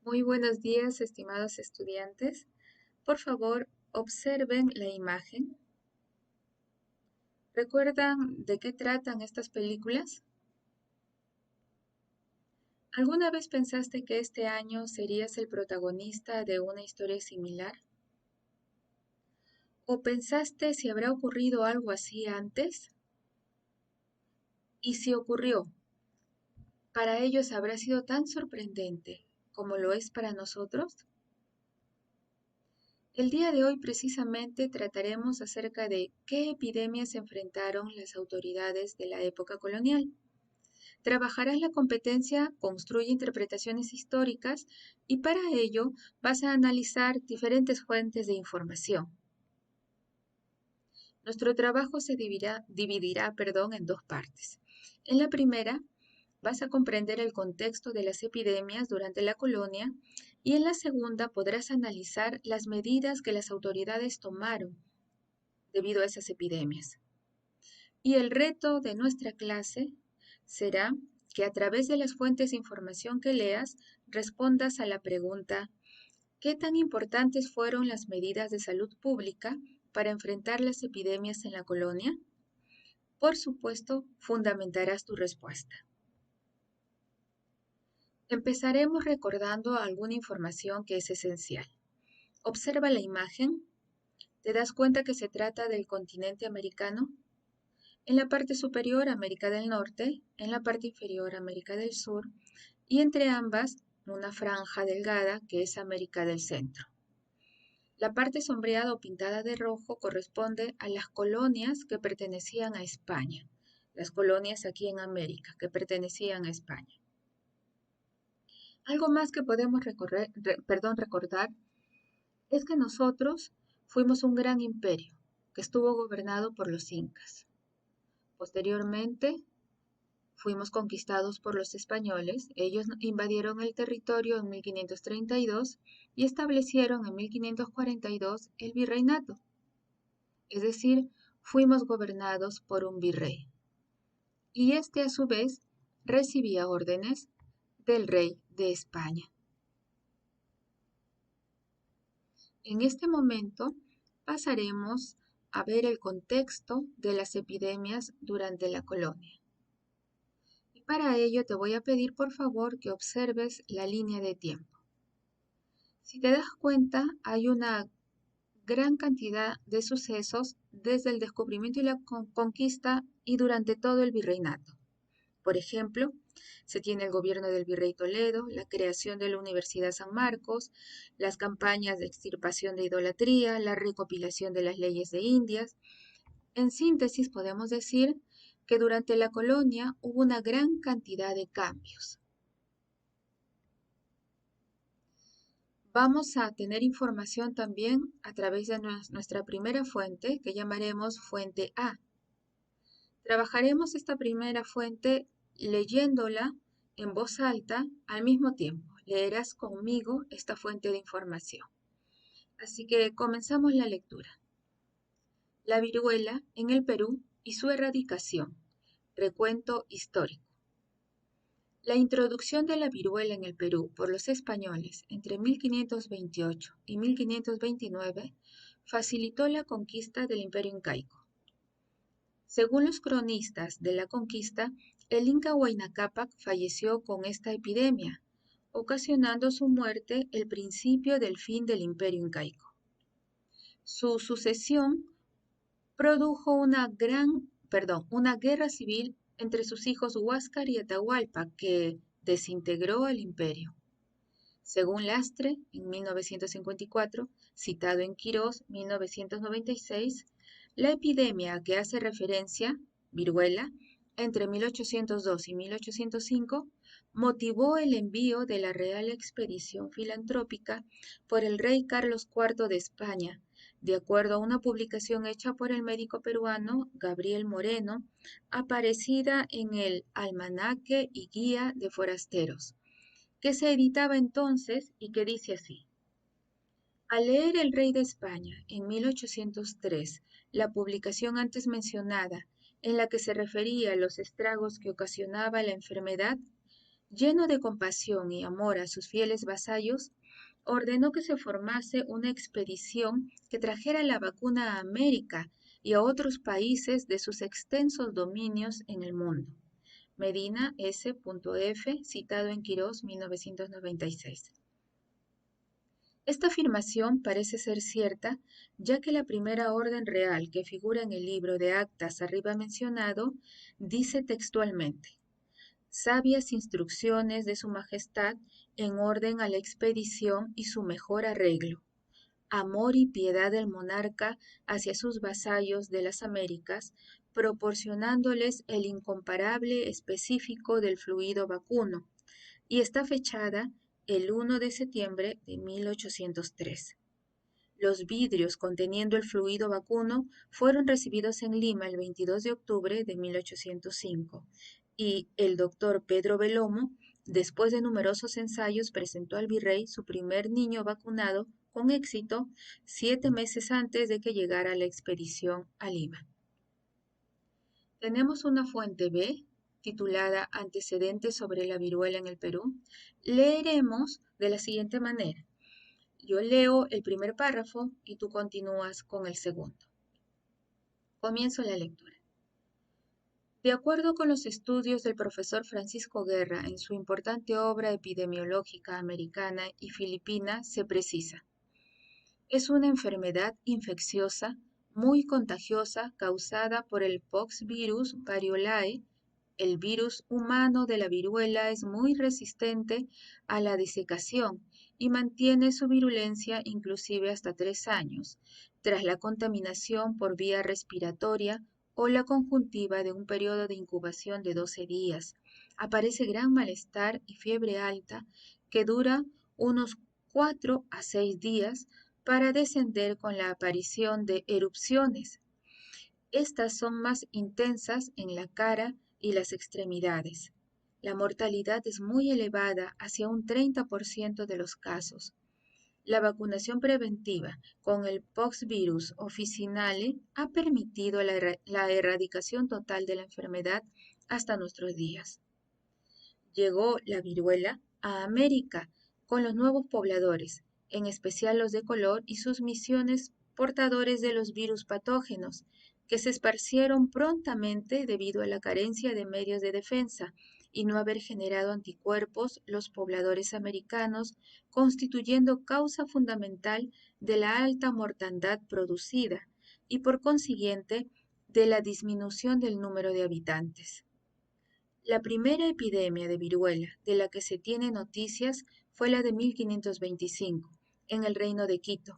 Muy buenos días, estimados estudiantes. Por favor, observen la imagen. ¿Recuerdan de qué tratan estas películas? ¿Alguna vez pensaste que este año serías el protagonista de una historia similar? ¿O pensaste si habrá ocurrido algo así antes? Y si ocurrió, ¿para ellos habrá sido tan sorprendente como lo es para nosotros? El día de hoy precisamente trataremos acerca de qué epidemias enfrentaron las autoridades de la época colonial. Trabajarás la competencia Construye interpretaciones históricas y para ello vas a analizar diferentes fuentes de información. Nuestro trabajo se dividirá en dos partes. En la primera, vas a comprender el contexto de las epidemias durante la colonia y en la segunda podrás analizar las medidas que las autoridades tomaron debido a esas epidemias. Y el reto de nuestra clase será que a través de las fuentes de información que leas respondas a la pregunta: ¿qué tan importantes fueron las medidas de salud pública para enfrentar las epidemias en la colonia? Por supuesto, fundamentarás tu respuesta. Empezaremos recordando alguna información que es esencial. Observa la imagen. ¿Te das cuenta que se trata del continente americano? En la parte superior, América del Norte, en la parte inferior, América del Sur, y entre ambas, una franja delgada que es América del Centro. La parte sombreada o pintada de rojo corresponde a las colonias que pertenecían a España, las colonias aquí en América que pertenecían a España. Algo más que podemos recordar es que nosotros fuimos un gran imperio que estuvo gobernado por los incas. Posteriormente, fuimos conquistados por los españoles. Ellos invadieron el territorio en 1532 y establecieron en 1542 el virreinato. Es decir, fuimos gobernados por un virrey. Y este a su vez recibía órdenes del rey de España. En este momento pasaremos a ver el contexto de las epidemias durante la colonia. Y para ello te voy a pedir por favor que observes la línea de tiempo. Si te das cuenta, hay una gran cantidad de sucesos desde el descubrimiento y la conquista y durante todo el virreinato. Por ejemplo, se tiene el gobierno del virrey Toledo, la creación de la Universidad San Marcos, las campañas de extirpación de idolatría, la recopilación de las leyes de Indias. En síntesis, podemos decir que durante la colonia hubo una gran cantidad de cambios. Vamos a tener información también a través de nuestra primera fuente, que llamaremos fuente A. Trabajaremos esta primera fuente leyéndola en voz alta al mismo tiempo. Leerás conmigo esta fuente de información. Así que comenzamos la lectura. La viruela en el Perú y su erradicación. Recuento histórico. La introducción de la viruela en el Perú por los españoles entre 1528 y 1529 facilitó la conquista del Imperio Incaico. Según los cronistas de la conquista, el Inca Huayna Cápac falleció con esta epidemia, ocasionando su muerte el principio del fin del Imperio Incaico. Su sucesión produjo una guerra civil entre sus hijos Huáscar y Atahualpa que desintegró el imperio. Según Lastre, en 1954, citado en Quirós, 1996, la epidemia a que hace referencia, viruela, entre 1802 y 1805, motivó el envío de la Real Expedición Filantrópica por el rey Carlos IV de España, de acuerdo a una publicación hecha por el médico peruano Gabriel Moreno, aparecida en el Almanaque y Guía de Forasteros, que se editaba entonces y que dice así: al leer el rey de España en 1803 la publicación antes mencionada en la que se refería a los estragos que ocasionaba la enfermedad, Lleno de compasión y amor a sus fieles vasallos, ordenó que se formase una expedición que trajera la vacuna a América y a otros países de sus extensos dominios en el mundo. Medina S. F., citado en Quirós, 1996. Esta afirmación parece ser cierta, ya que la primera orden real que figura en el libro de actas arriba mencionado dice textualmente: sabias instrucciones de su Majestad en orden a la expedición y su mejor arreglo, amor y piedad del monarca hacia sus vasallos de las Américas, proporcionándoles el incomparable específico del fluido vacuno, y está fechada el 1 de septiembre de 1803. Los vidrios conteniendo el fluido vacuno fueron recibidos en Lima el 22 de octubre de 1805 y el doctor Pedro Belomo, después de numerosos ensayos, presentó al virrey su primer niño vacunado con éxito 7 meses antes de que llegara la expedición a Lima. Tenemos una fuente B titulada Antecedentes sobre la viruela en el Perú. Leeremos de la siguiente manera. Yo leo el primer párrafo y tú continúas con el segundo. Comienzo la lectura. De acuerdo con los estudios del profesor Francisco Guerra en su importante obra epidemiológica americana y filipina, se precisa: es una enfermedad infecciosa muy contagiosa causada por el poxvirus variolae. El virus humano de la viruela es muy resistente a la desecación y mantiene su virulencia inclusive hasta 3 años, tras la contaminación por vía respiratoria o la conjuntiva de un periodo de incubación de 12 días. Aparece gran malestar y fiebre alta que dura unos 4 a 6 días para descender con la aparición de erupciones. Estas son más intensas en la cara y las extremidades. La mortalidad es muy elevada, hacia un 30% de los casos. La vacunación preventiva con el poxvirus officinale ha permitido la erradicación total de la enfermedad hasta nuestros días. Llegó la viruela a América con los nuevos pobladores, en especial los de color y sus misiones portadores de los virus patógenos, que se esparcieron prontamente debido a la carencia de medios de defensa y no haber generado anticuerpos los pobladores americanos, constituyendo causa fundamental de la alta mortandad producida y por consiguiente de la disminución del número de habitantes. La primera epidemia de viruela de la que se tiene noticias fue la de 1525, en el reino de Quito,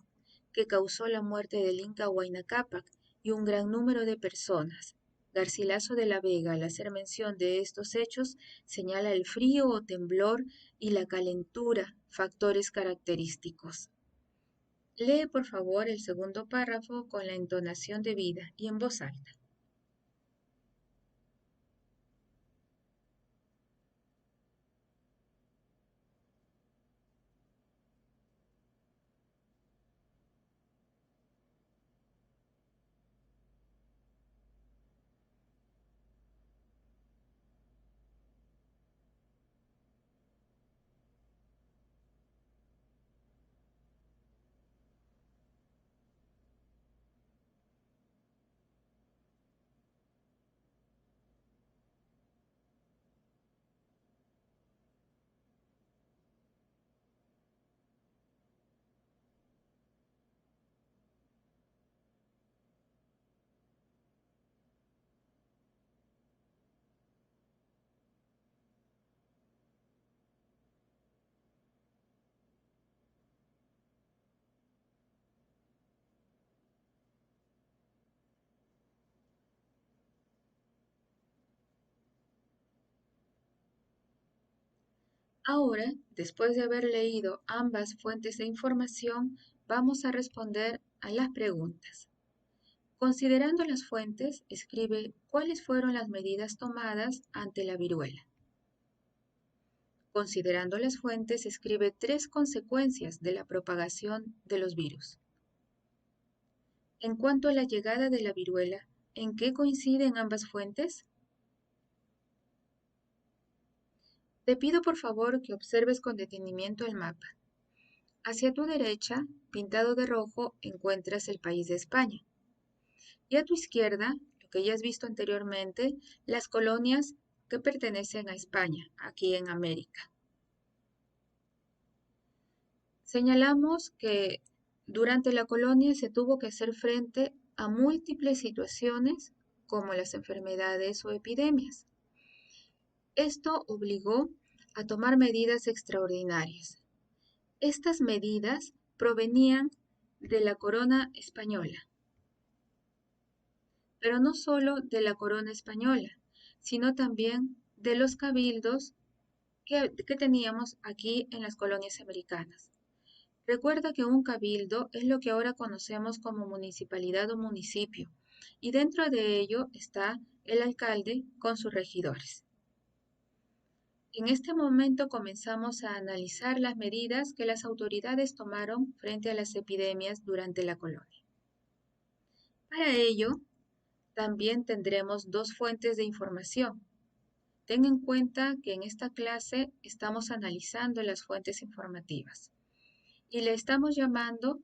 que causó la muerte del Inca Huayna Cápac y un gran número de personas. Garcilaso de la Vega, al hacer mención de estos hechos, señala el frío o temblor y la calentura, factores característicos. Lee por favor el segundo párrafo con la entonación debida y en voz alta. Ahora, después de haber leído ambas fuentes de información, vamos a responder a las preguntas. Considerando las fuentes, escribe cuáles fueron las medidas tomadas ante la viruela. Considerando las fuentes, escribe 3 consecuencias de la propagación de los virus. En cuanto a la llegada de la viruela, ¿en qué coinciden ambas fuentes? Te pido por favor que observes con detenimiento el mapa. Hacia tu derecha, pintado de rojo, encuentras el país de España. Y a tu izquierda, lo que ya has visto anteriormente, las colonias que pertenecen a España, aquí en América. Señalamos que durante la colonia se tuvo que hacer frente a múltiples situaciones como las enfermedades o epidemias. Esto obligó a tomar medidas extraordinarias. Estas medidas provenían de la corona española, pero no solo de la corona española, sino también de los cabildos que teníamos aquí en las colonias americanas. Recuerda que un cabildo es lo que ahora conocemos como municipalidad o municipio, y dentro de ello está el alcalde con sus regidores. En este momento comenzamos a analizar las medidas que las autoridades tomaron frente a las epidemias durante la colonia. Para ello, también tendremos dos fuentes de información. Ten en cuenta que en esta clase estamos analizando las fuentes informativas y le estamos llamando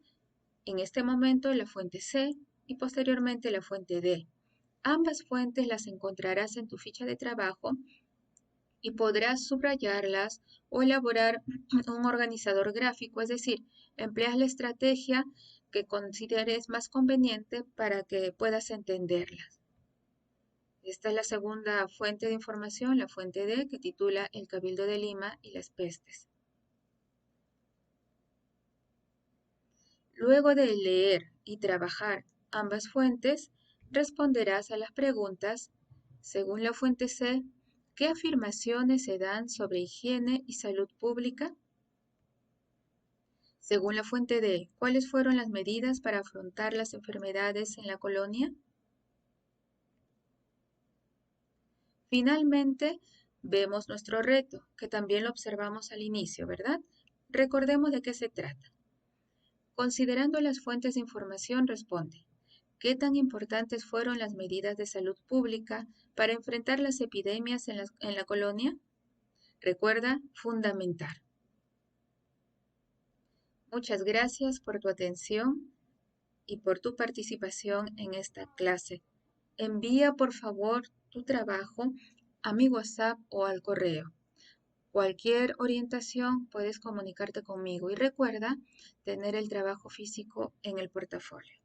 en este momento la fuente C y posteriormente la fuente D. Ambas fuentes las encontrarás en tu ficha de trabajo y podrás subrayarlas o elaborar un organizador gráfico, es decir, empleas la estrategia que consideres más conveniente para que puedas entenderlas. Esta es la segunda fuente de información, la fuente D, que titula El Cabildo de Lima y las pestes. Luego de leer y trabajar ambas fuentes, responderás a las preguntas, según la fuente C, ¿qué afirmaciones se dan sobre higiene y salud pública? Según la fuente D, ¿cuáles fueron las medidas para afrontar las enfermedades en la colonia? Finalmente, vemos nuestro reto, que también lo observamos al inicio, ¿verdad? Recordemos de qué se trata. Considerando las fuentes de información, responde, ¿qué tan importantes fueron las medidas de salud pública para enfrentar las epidemias en la colonia? Recuerda, fundamentar. Muchas gracias por tu atención y por tu participación en esta clase. Envía por favor tu trabajo a mi WhatsApp o al correo. Cualquier orientación puedes comunicarte conmigo y recuerda tener el trabajo físico en el portafolio.